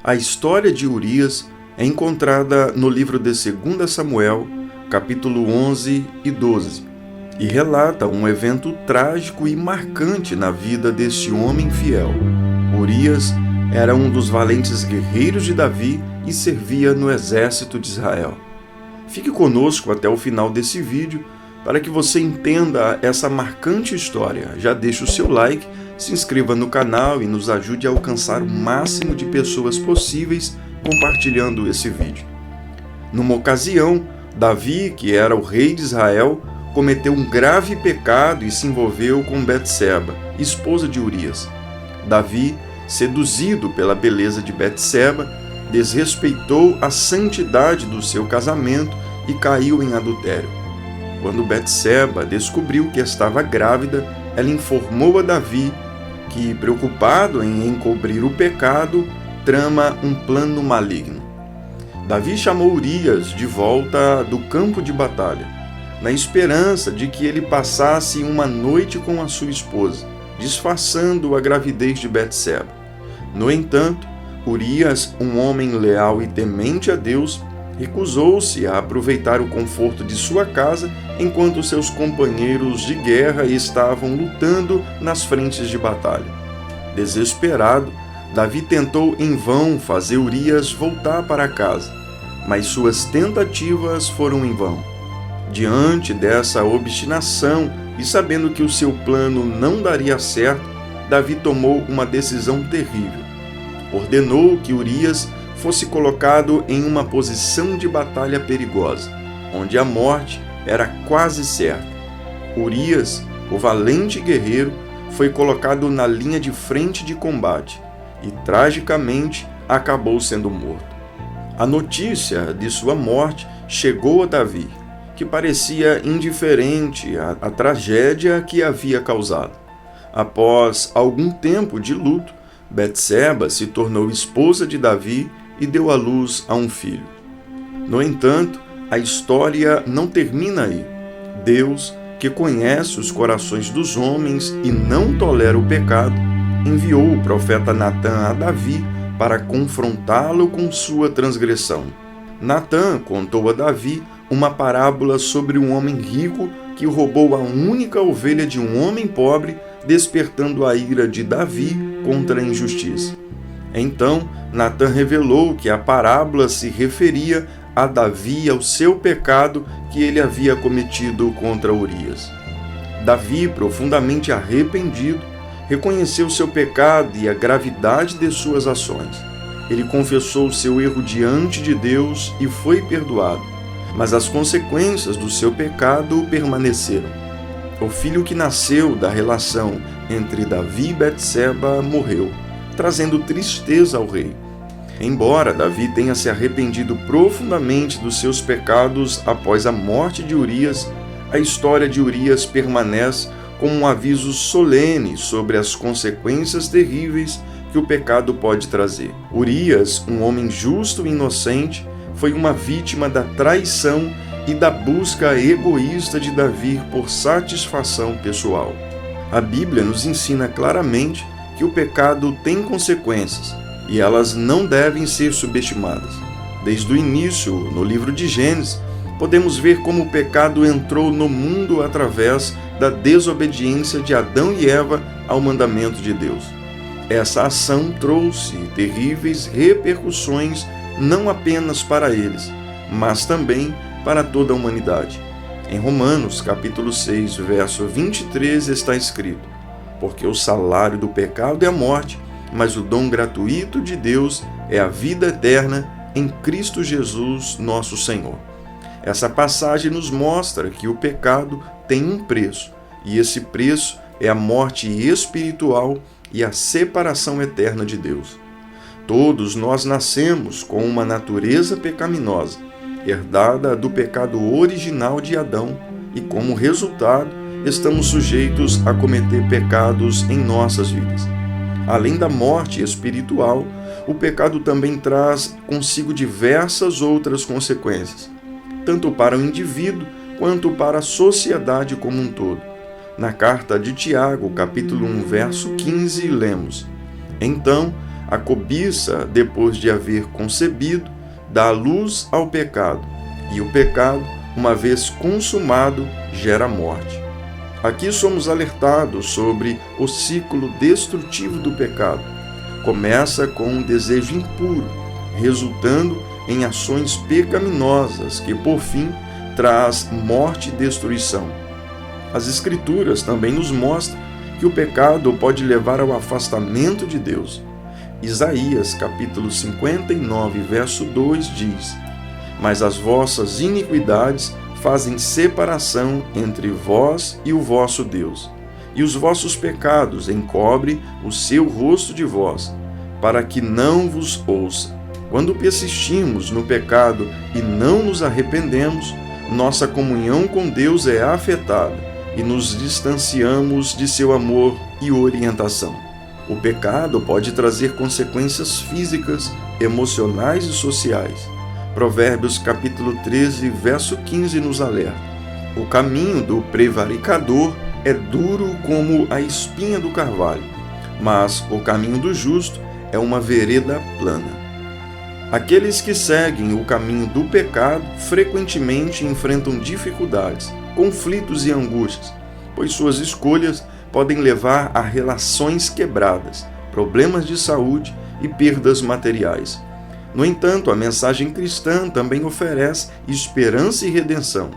A história de Urias é encontrada no livro de 2 Samuel, capítulo 11 e 12, e relata um evento trágico e marcante na vida deste homem fiel. Urias era um dos valentes guerreiros de Davi e servia no exército de Israel. Fique conosco até o final desse vídeo para que você entenda essa marcante história. Já deixe o seu like, se inscreva no canal e nos ajude a alcançar o máximo de pessoas possíveis compartilhando esse vídeo. Numa ocasião, Davi, que era o rei de Israel, cometeu um grave pecado e se envolveu com Betseba, esposa de Urias. Davi, seduzido pela beleza de Betseba, desrespeitou a santidade do seu casamento e caiu em adultério. Quando Betseba descobriu que estava grávida, ela informou a Davi que, preocupado em encobrir o pecado, trama um plano maligno. Davi chamou Urias de volta do campo de batalha, na esperança de que ele passasse uma noite com a sua esposa, disfarçando a gravidez de Betseba. No entanto, Urias, um homem leal e temente a Deus, recusou-se a aproveitar o conforto de sua casa enquanto seus companheiros de guerra estavam lutando nas frentes de batalha. Desesperado, Davi tentou em vão fazer Urias voltar para casa, mas suas tentativas foram em vão. Diante dessa obstinação e sabendo que o seu plano não daria certo, Davi tomou uma decisão terrível. Ordenou que Urias fosse colocado em uma posição de batalha perigosa, onde a morte era quase certa. Urias, o valente guerreiro, foi colocado na linha de frente de combate e, tragicamente, acabou sendo morto. A notícia de sua morte chegou a Davi, que parecia indiferente à tragédia que havia causado. Após algum tempo de luto, Betseba se tornou esposa de Davi e deu à luz a um filho. No entanto, a história não termina aí. Deus, que conhece os corações dos homens e não tolera o pecado, enviou o profeta Natã a Davi para confrontá-lo com sua transgressão. Natã contou a Davi uma parábola sobre um homem rico que roubou a única ovelha de um homem pobre, despertando a ira de Davi contra a injustiça. Então, Natã revelou que a parábola se referia a Davi e ao seu pecado que ele havia cometido contra Urias. Davi, profundamente arrependido, reconheceu seu pecado e a gravidade de suas ações. Ele confessou seu erro diante de Deus e foi perdoado, mas as consequências do seu pecado permaneceram. O filho que nasceu da relação entre Davi e Betseba morreu, trazendo tristeza ao rei. Embora Davi tenha se arrependido profundamente dos seus pecados após a morte de Urias, a história de Urias permanece como um aviso solene sobre as consequências terríveis que o pecado pode trazer. Urias, um homem justo e inocente, foi uma vítima da traição e da busca egoísta de Davi por satisfação pessoal. A Bíblia nos ensina claramente que o pecado tem consequências e elas não devem ser subestimadas. Desde o início, no livro de Gênesis, podemos ver como o pecado entrou no mundo através da desobediência de Adão e Eva ao mandamento de Deus. Essa ação trouxe terríveis repercussões não apenas para eles, mas também para toda a humanidade. Em Romanos, capítulo 6, verso 23, está escrito: porque o salário do pecado é a morte, mas o dom gratuito de Deus é a vida eterna em Cristo Jesus, nosso Senhor. Essa passagem nos mostra que o pecado tem um preço, e esse preço é a morte espiritual e a separação eterna de Deus. Todos nós nascemos com uma natureza pecaminosa, herdada do pecado original de Adão, e como resultado, estamos sujeitos a cometer pecados em nossas vidas. Além da morte espiritual, o pecado também traz consigo diversas outras consequências, tanto para o indivíduo quanto para a sociedade como um todo. Na carta de Tiago, capítulo 1, verso 15, lemos: Então, A cobiça, depois de haver concebido, dá luz ao pecado, e o pecado, uma vez consumado, gera morte. Aqui somos alertados sobre o ciclo destrutivo do pecado. Começa com um desejo impuro, resultando em ações pecaminosas que, por fim, traz morte e destruição. As Escrituras também nos mostram que o pecado pode levar ao afastamento de Deus. Isaías, capítulo 59, verso 2 diz: Mas as vossas iniquidades fazem separação entre vós e o vosso Deus, e os vossos pecados encobrem o seu rosto de vós, para que não vos ouça. Quando persistimos no pecado e não nos arrependemos, nossa comunhão com Deus é afetada e nos distanciamos de seu amor e orientação. O pecado pode trazer consequências físicas, emocionais e sociais. Provérbios capítulo 13, verso 15 nos alerta: O caminho do prevaricador é duro como a espinha do carvalho, mas o caminho do justo é uma vereda plana. Aqueles que seguem o caminho do pecado frequentemente enfrentam dificuldades, conflitos e angústias, pois suas escolhas podem levar a relações quebradas, problemas de saúde e perdas materiais. No entanto, a mensagem cristã também oferece esperança e redenção.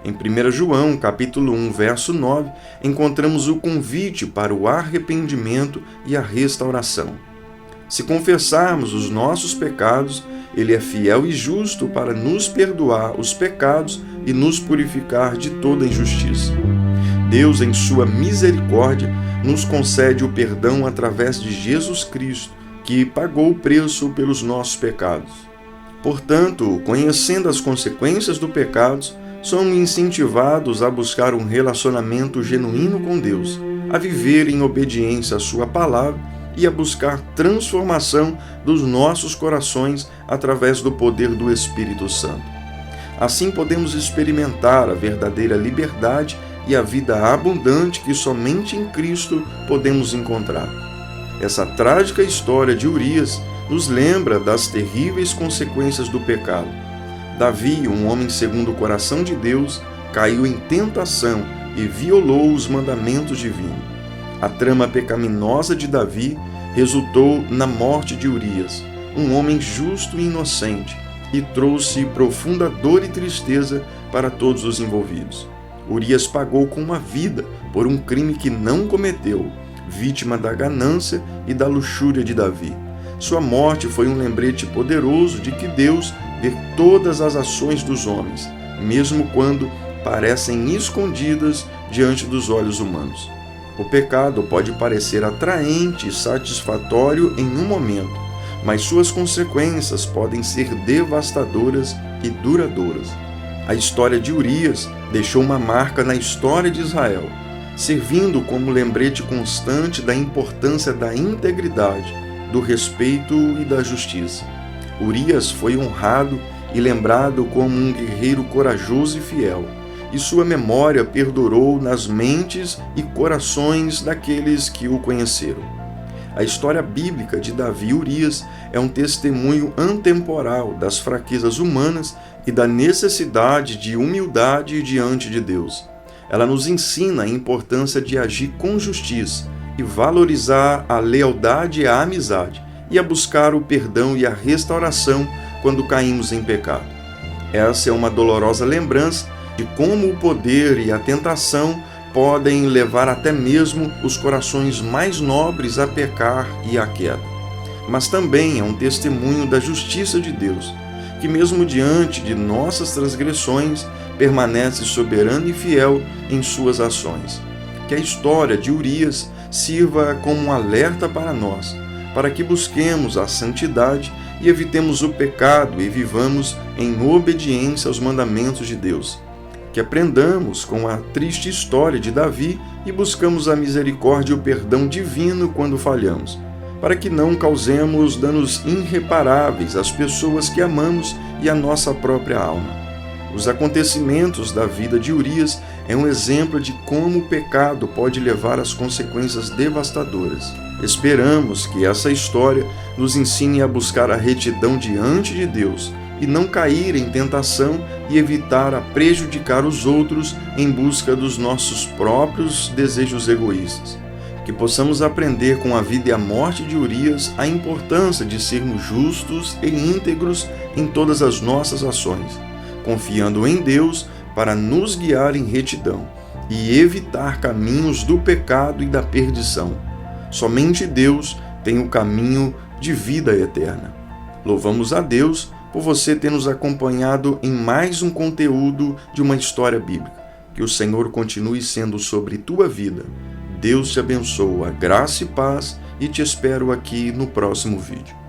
Em 1 João, capítulo 1, verso 9, encontramos o convite para o arrependimento e a restauração. Se confessarmos os nossos pecados, Ele é fiel e justo para nos perdoar os pecados e nos purificar de toda injustiça. Deus, em sua misericórdia, nos concede o perdão através de Jesus Cristo, que pagou o preço pelos nossos pecados. Portanto, conhecendo as consequências do pecado, somos incentivados a buscar um relacionamento genuíno com Deus, a viver em obediência à sua palavra e a buscar transformação dos nossos corações através do poder do Espírito Santo. Assim podemos experimentar a verdadeira liberdade e a vida abundante que somente em Cristo podemos encontrar. Essa trágica história de Urias nos lembra das terríveis consequências do pecado. Davi, um homem segundo o coração de Deus, caiu em tentação e violou os mandamentos divinos. A trama pecaminosa de Davi resultou na morte de Urias, um homem justo e inocente, e trouxe profunda dor e tristeza para todos os envolvidos. Urias pagou com a vida por um crime que não cometeu, vítima da ganância e da luxúria de Davi. Sua morte foi um lembrete poderoso de que Deus vê todas as ações dos homens, mesmo quando parecem escondidas diante dos olhos humanos. O pecado pode parecer atraente e satisfatório em um momento, mas suas consequências podem ser devastadoras e duradouras. A história de Urias deixou uma marca na história de Israel, servindo como lembrete constante da importância da integridade, do respeito e da justiça. Urias foi honrado e lembrado como um guerreiro corajoso e fiel, e sua memória perdurou nas mentes e corações daqueles que o conheceram. A história bíblica de Davi e Urias é um testemunho antemporal das fraquezas humanas e da necessidade de humildade diante de Deus. Ela nos ensina a importância de agir com justiça e valorizar a lealdade e a amizade, e a buscar o perdão e a restauração quando caímos em pecado. Essa é uma dolorosa lembrança de como o poder e a tentação podem levar até mesmo os corações mais nobres a pecar e à queda. Mas também é um testemunho da justiça de Deus, que mesmo diante de nossas transgressões, permanece soberano e fiel em suas ações. Que a história de Urias sirva como um alerta para nós, para que busquemos a santidade e evitemos o pecado e vivamos em obediência aos mandamentos de Deus. Que aprendamos com a triste história de Davi e buscamos a misericórdia e o perdão divino quando falhamos, para que não causemos danos irreparáveis às pessoas que amamos e à nossa própria alma. Os acontecimentos da vida de Urias é um exemplo de como o pecado pode levar às consequências devastadoras. Esperamos que essa história nos ensine a buscar a retidão diante de Deus e não cair em tentação e evitar a prejudicar os outros em busca dos nossos próprios desejos egoístas. Que possamos aprender com a vida e a morte de Urias a importância de sermos justos e íntegros em todas as nossas ações, confiando em Deus para nos guiar em retidão e evitar caminhos do pecado e da perdição. Somente Deus tem o caminho de vida eterna. Louvamos a Deus por você ter nos acompanhado em mais um conteúdo de uma história bíblica. Que o Senhor continue sendo sobre tua vida. Deus te abençoa, graça e paz, e te espero aqui no próximo vídeo.